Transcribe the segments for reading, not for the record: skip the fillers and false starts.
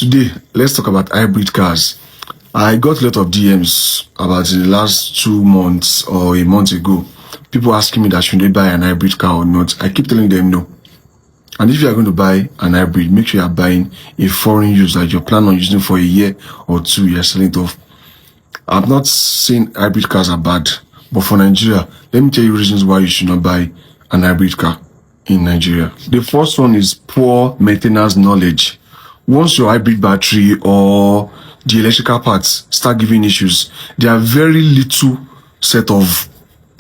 Today, let's talk about hybrid cars. I got a lot of DMs about in the last 2 months or a month ago. People asking me that should they buy an hybrid car or not. I keep telling them no. And if you are going to buy an hybrid, make sure you are buying a foreign use that you plan on using for a year or two. You're selling it off. I'm not saying hybrid cars are bad, but for Nigeria, let me tell you reasons why you should not buy an hybrid car in Nigeria. The first one is poor maintenance knowledge. Once your hybrid battery or the electrical parts start giving issues, there are very little set of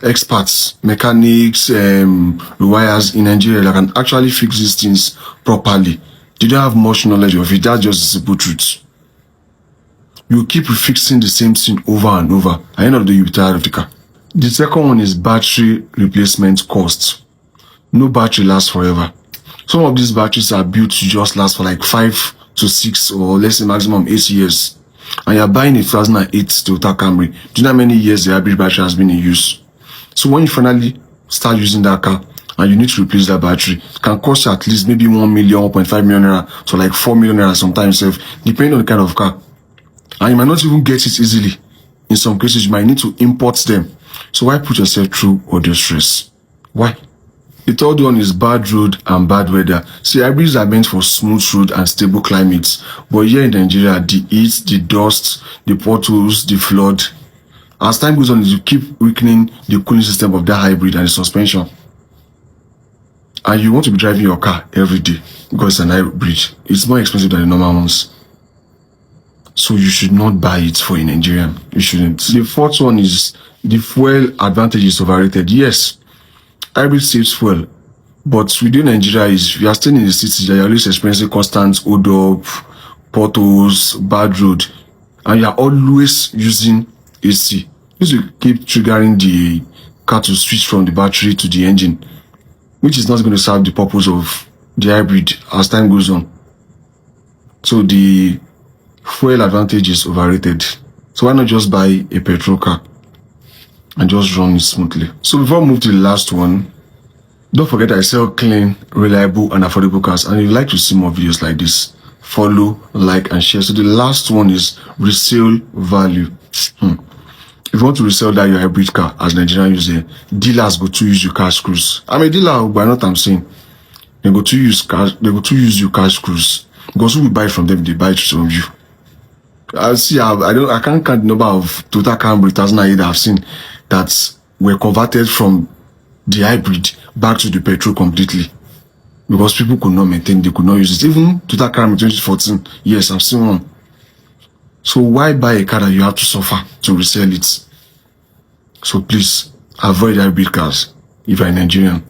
experts, mechanics, rewires in Nigeria that can actually fix these things properly. They don't have much knowledge of it. That's just the simple truth. You keep fixing the same thing over and over. At the end of the day, you'll be tired of the car. The second one is battery replacement cost. No battery lasts forever. Some of these batteries are built to just last for like 5 to 6 or let's say maximum 8 years. And you're buying a 2008 Toyota Camry. Do you know how many years the hybrid battery has been in use? So when you finally start using that car and you need to replace that battery, it can cost you at least maybe 1 million, 1.5 million naira to like 4 million naira sometimes, depending on the kind of car. And you might not even get it easily. In some cases, you might need to import them. So why put yourself through all the stress? Why? The third one is bad road and bad weather. See, hybrids are meant for smooth road and stable climates. But here in Nigeria, the heat, the dust, the potholes, the flood. As time goes on, you keep weakening the cooling system of that hybrid and the suspension. And you want to be driving your car every day because it's an hybrid. It's more expensive than the normal ones. So you should not buy it for a Nigerian. You shouldn't. The fourth one is the fuel advantage is overrated. Yes, hybrid saves fuel, but within Nigeria is if you are staying in the city, you're always experiencing constant odor, potholes, bad road, and you're always using AC. This will keep triggering the car to switch from the battery to the engine, which is not going to serve the purpose of the hybrid as time goes on. So the fuel advantage is overrated. So why not just buy a petrol car and just run it smoothly? So before we move to the last one, don't forget I sell clean, reliable, and affordable cars. And if you'd like to see more videos like this, follow, like, and share. So the last one is resale value. If you want to resell that your hybrid car as Nigerian user, dealers go to use your cash cruise. I'm a dealer, but not I'm saying they go to use your cash cruise. Because who will buy from them, they buy it from you. I can't count the number of Toyota Camry 2008 that I've seen that were converted from the hybrid back to the petrol completely because people could not maintain, they could not use it. Even Toyota Camry 2014, yes, I've seen one. So why buy a car that you have to suffer to resell it? So please avoid hybrid cars if you're a Nigerian.